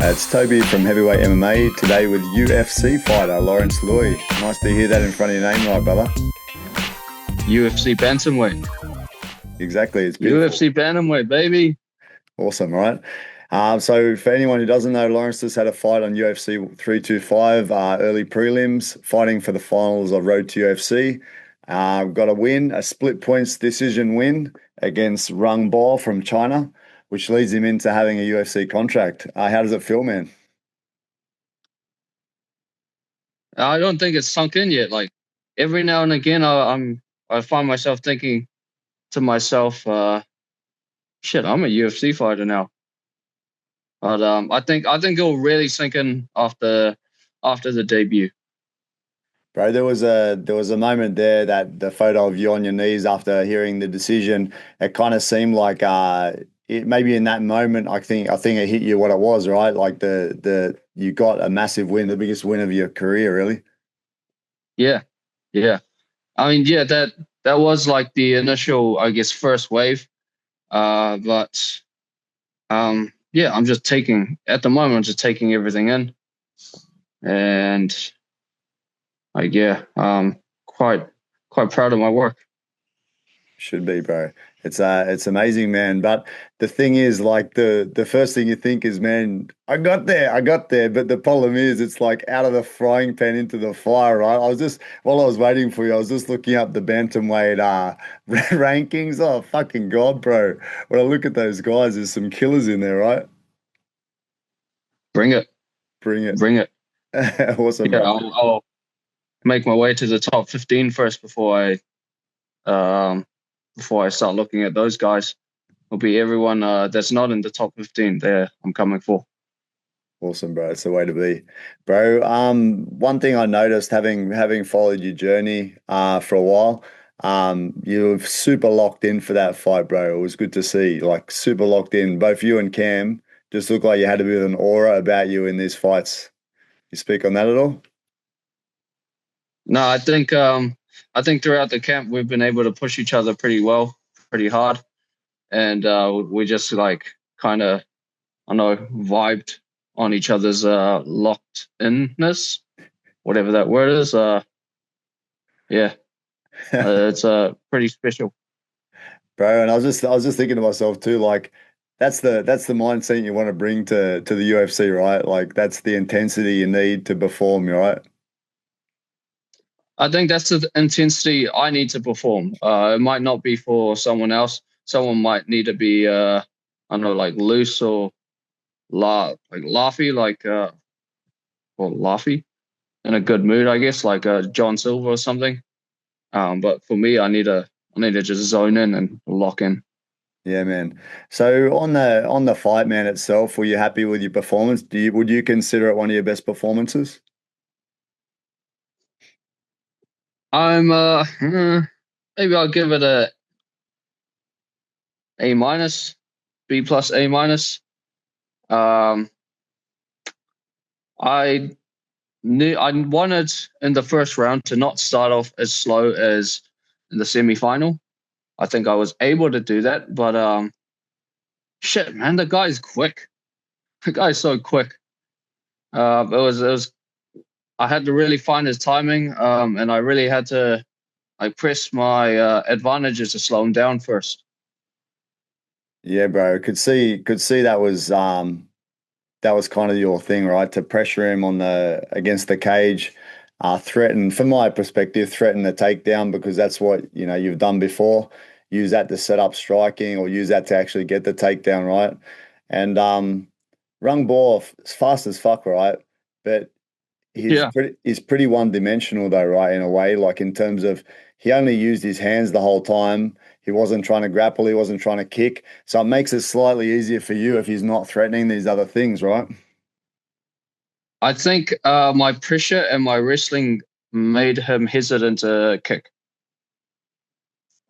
It's Toby from Heavyweight MMA, today with UFC fighter Lawrence Lui. Nice to hear that in front of your name, right, brother? UFC bantamweight. Exactly, it's beautiful. UFC bantamweight, baby. Awesome, right? So for anyone who doesn't know, Lawrence just had a fight on UFC 325, early prelims, fighting for the finals of Road to UFC. Got a win, a split points decision win against Rangbo from China, which leads him into having a UFC contract. How does it feel, man? I don't think it's sunk in yet. Like every now and again, I find myself thinking to myself, "Shit, I'm a UFC fighter now." But I think it'll really sink in after the debut. Bro, there was a moment there that the photo of you on your knees after hearing the decision, it kind of seemed like it maybe in that moment I think it hit you what it was, right? Like the you got a massive win, the biggest win of your career, really. Yeah, yeah. I mean, yeah, that was like the initial, I guess, first wave. But yeah, at the moment, I'm just taking everything in, and like, yeah, quite proud of my work. Should be, bro. It's amazing, man. But the thing is, like the first thing you think is, man, I got there. But the problem is, it's like out of the frying pan into the fire, right? I was just while I was waiting for you, I was just looking up the bantamweight rankings. Oh, fucking God, bro! When I look at those guys, there's some killers in there, right? Bring it, Bring it. bring it. Awesome, Yeah, bro. I'll make my way to the top 15 first um before I start looking at those guys. It'll be everyone that's not in the top 15 there I'm coming for. Awesome, bro. It's the way to be, bro. One thing I noticed having followed your journey for a while, you're super locked in for that fight, bro. It was good to see, like super locked in. Both you and Cam just looked like you had a bit of an aura about you in these fights. You speak on that at all? No, I think throughout the camp we've been able to push each other pretty well, pretty hard, and we just like kind of, I don't know, vibed on each other's locked inness, whatever that word is. Yeah, it's pretty special. Bro, and I was just thinking to myself too, like that's the mindset you want to bring to the UFC, right? Like that's the intensity you need to perform, right? I think that's the intensity I need to perform. It might not be for someone else. Someone might need to be, I don't know, like loose or like laughy, or laughy in a good mood, I guess, like John Silver or something. But for me, I need to just zone in and lock in. Yeah, man. So on the fight, man, itself, were you happy with your performance? Would you consider it one of your best performances? I'm maybe I'll give it a A minus, B plus A minus. Um, I I wanted in the first round to not start off as slow as in the semi-final. I think I was able to do that, but shit, man, the guy's quick. The guy's so quick. It was I had to really find his timing, and I really had to press my advantages to slow him down first. Yeah, bro. Could see that was kind of your thing, right? To pressure him on the against the cage, threaten, from my perspective, threaten the takedown because that's what you've done before. Use that to set up striking, or use that to actually get the takedown, right? And Rung Ball is fast as fuck, right? But Yeah, he's pretty one-dimensional though, right? In a way, like in terms of he only used his hands the whole time. He wasn't trying to grapple. He wasn't trying to kick. So it makes it slightly easier for you if he's not threatening these other things, right? I think my pressure and my wrestling made him hesitant to kick.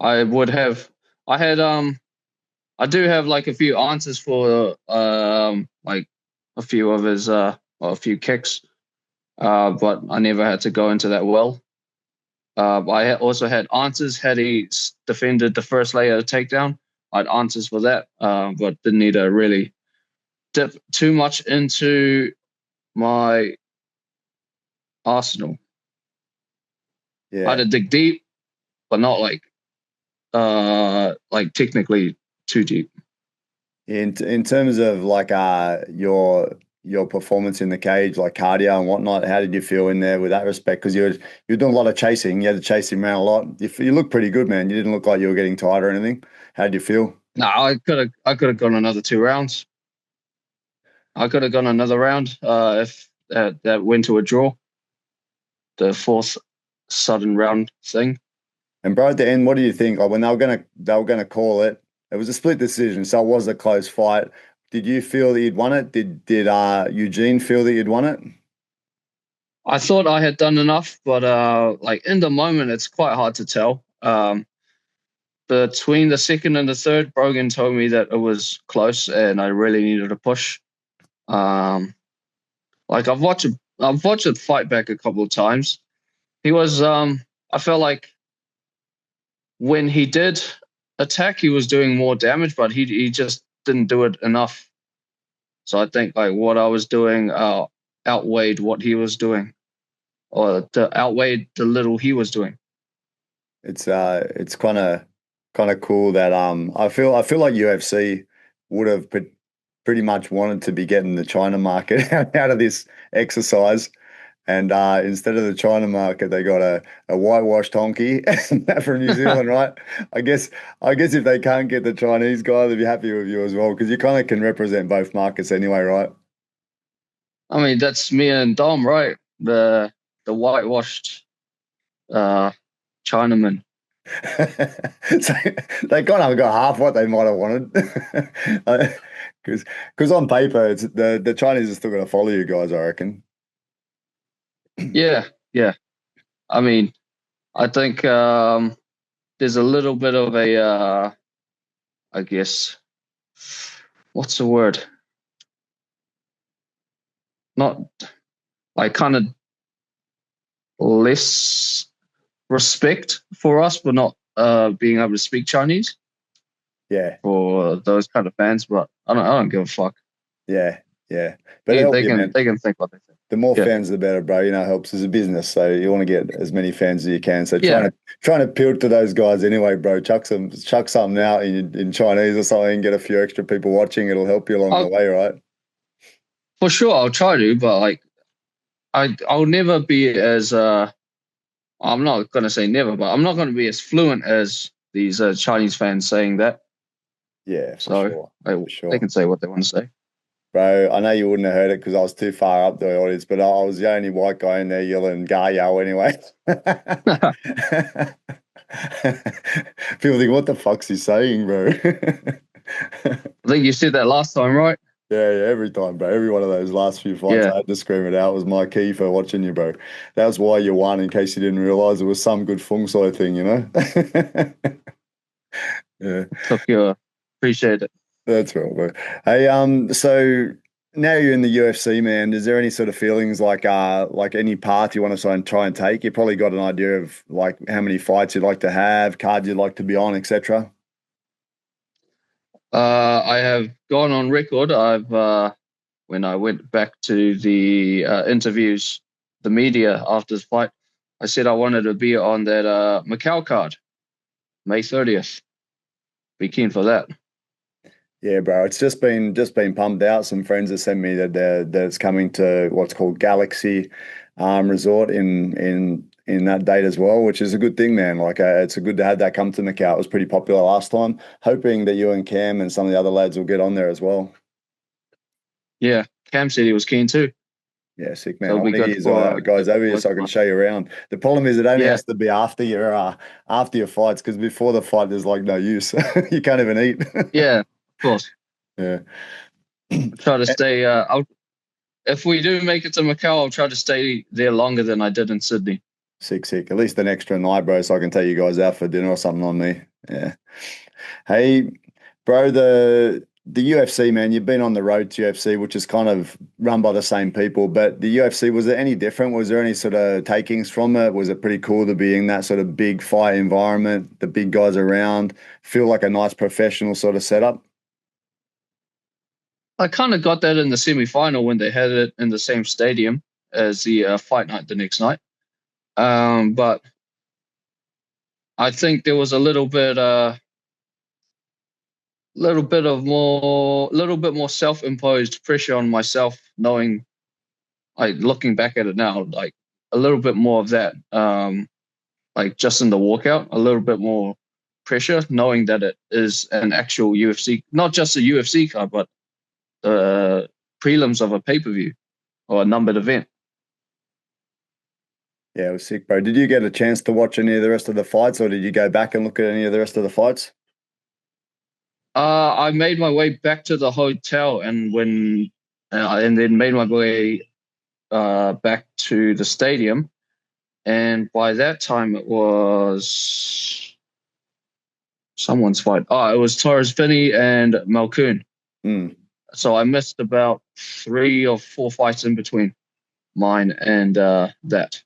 I would have, I had, I do have like a few answers for like a few of his or a few kicks, but I never had to go into that well. Also had answers had he defended the first layer of takedown. I had answers for that, but dip too much into my arsenal. I Yeah. had to dig deep, but not like technically too deep. In terms of like your performance in the cage, like cardio and whatnot, how did you feel in there with that respect? Because you're doing a lot of chasing. You had to chase him around a lot. You look pretty good, man. You didn't look like you were getting tired or anything. How did you feel? No, I could have gone another 2 rounds. I could have gone another round if that went to a draw. The fourth sudden round thing. And bro, at the end, what do you think? Like when they were gonna call it, it was a split decision, so it was a close fight. Did you feel that you'd won it? Did Eugene feel that you'd won it? I thought I had done enough, but like in the moment, it's quite hard to tell. Between the second and the third, Brogan told me that it was close, and I really needed a push. Um, like I've watched it fight back a couple of times. He was I felt like when he did attack, he was doing more damage, but he just didn't do it enough. So I think like what I was doing outweighed what he was doing, or outweighed the little he was doing. It's kind of cool that I feel like UFC would have pretty much wanted to be getting the China market out of this exercise. And instead of the China market, they got a whitewashed honky from New Zealand, right? I guess if they can't get the Chinese guy, they'll be happy with you as well because you kind of can represent both markets anyway, right? I mean, that's me and Dom, right? The whitewashed uh, Chinaman. So they kind of got half what they might have wanted. Because on paper, it's the Chinese are still going to follow you guys, I reckon. Yeah, yeah. I mean, I think there's a little bit of a, I guess, what's the word? Not like kind of less respect for us for not being able to speak Chinese Yeah, for those kind of fans. But I don't give a fuck. yeah, yeah. But They, help they you, can man. they can think what they think. The more Yeah, fans, the better, bro. You know, it helps as a business. So you want to get as many fans as you can. So trying yeah, to trying to appeal to those guys anyway, bro. Chuck something out in Chinese or something. Get a few extra people watching. It'll help you along the I'll, way, right? for sure I'll try to. But like I'll never be as I'm not gonna say never, but I'm not gonna be as fluent as these Chinese fans saying that. Yeah, for So sure, for they sure. can say what they want to say. Bro, I know you wouldn't have heard it because I was too far up the audience, but I was the only white guy in there yelling "Gayo" anyway. People think, what the fuck's he saying, bro? I think you said that last time, right? Yeah, every time, bro. Every one of those last few fights, Yeah, I had to scream it out. It was my key for watching you, bro. That's why you won, in case you didn't realize it was some good feng shui thing, you know? Yeah. took your appreciate it. That's right, bro. Hey, so now you're in the UFC, man. Is there any sort of feelings like any path you want to try and take? You probably got an idea of like how many fights you'd like to have, cards you'd like to be on, etc. I have gone on record. I've when I went back to the interviews, the media after the fight, I said I wanted to be on that Macau card, May 30th. Be keen for that. Yeah, bro. It's just been pumped out. Some friends have sent me that it's coming to what's called Galaxy Resort in that date as well, which is a good thing, man. Like it's a good to have that come to Macau. It was pretty popular last time. Hoping that you and Cam and some of the other lads will get on there as well. Yeah, Cam said he was keen too. Yeah, sick So man. I it'll want be to good get for guys over here both so I of can us. show you around. The problem is it only Yeah, has to be after your fights because before the fight there's like no use. You can't even eat. yeah, of course. Yeah. I'll try to stay. If we do make it to Macau, I'll try to stay there longer than I did in Sydney. Sick, sick. At least an extra night, bro, so I can take you guys out for dinner or something on me. Yeah. Hey, bro, the UFC, man, you've been on the road to UFC, which is kind of run by the same people, but the UFC, was it any different? Was there any sort of takings from it? Was it pretty cool to be in that sort of big fight environment, the big guys around, feel like a nice professional sort of setup? I kind of got that in the semi-final when they had it in the same stadium as the fight night the next night. But I think there was a little bit more self-imposed pressure on myself, knowing, like, looking back at it now, like a little bit more of that, like just in the walkout, a little bit more pressure, knowing that it is an actual UFC, not just a UFC card, but the prelims of a pay-per-view or a numbered event. Yeah, it was sick, bro. Did you get a chance to watch any of the rest of the fights, or did you go back and look at any of the rest of the fights? I made my way back to the hotel, and then made my way back to the stadium. And by that time, it was someone's fight. Oh, it was Torres Finney and Malkoon. Mm. So I missed about 3 or 4 fights in between mine and that.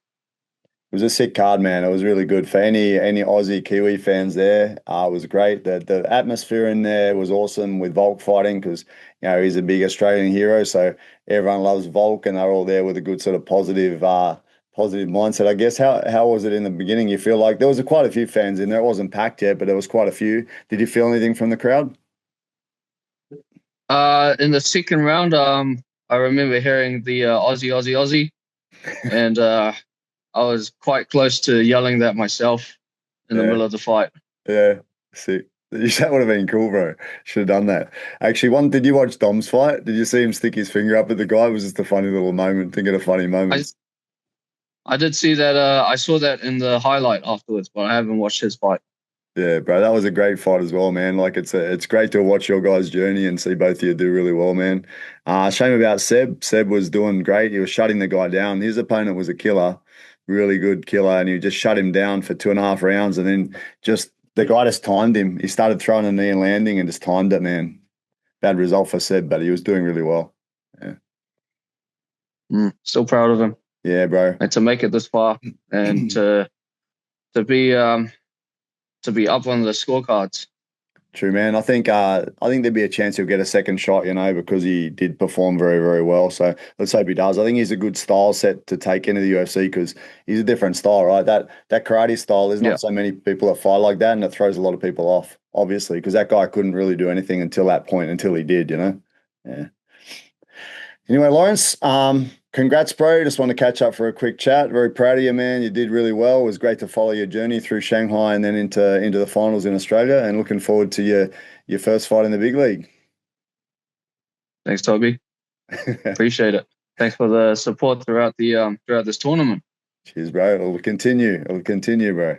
It was a sick card, man. It was really good for any Aussie Kiwi fans there. It was great. The atmosphere in there was awesome with Volk fighting because he's a big Australian hero, so everyone loves Volk, and they're all there with a good sort of positive mindset. I guess how was it in the beginning? You feel like there was quite a few fans in there. It wasn't packed yet, but there was quite a few. Did you feel anything from the crowd? In the second round, I remember hearing the Aussie, Aussie, Aussie, and I was quite close to yelling that myself in the Yeah. middle of the fight. Yeah, sick. That would have been cool, bro. Should have done that. Actually, did you watch Dom's fight? Did you see him stick his finger up at the guy? It was just a funny little moment. Think of the funny moments. I did see that. I saw that in the highlight afterwards, but I haven't watched his fight. Yeah, bro, that was a great fight as well, man. Like it's great to watch your guys' journey and see both of you do really well, man. Shame about Seb. Seb was doing great. He was shutting the guy down. His opponent was a killer, really good killer, and he just shut him down for 2.5 rounds, and then the guy just timed him. He started throwing a knee and landing and just timed it, man. Bad result for Seb, but he was doing really well. Yeah. Still proud of him. Yeah, bro. And to make it this far and to be up on the scorecards. True, man. I think there'd be a chance he'll get a second shot, because he did perform very, very well. So let's hope he does. I think he's a good style set to take into the UFC because he's a different style, right? That karate style, there's not so many people that fight like that, and it throws a lot of people off, obviously, because that guy couldn't really do anything until that point, until he did, Yeah. Anyway, Lawrence, congrats, bro. Just want to catch up for a quick chat. Very proud of you, man. You did really well. It was great to follow your journey through Shanghai and then into the finals in Australia, and looking forward to your first fight in the big league. Thanks, Toby. Appreciate it. Thanks for the support throughout this tournament. Cheers, bro. It'll continue, bro.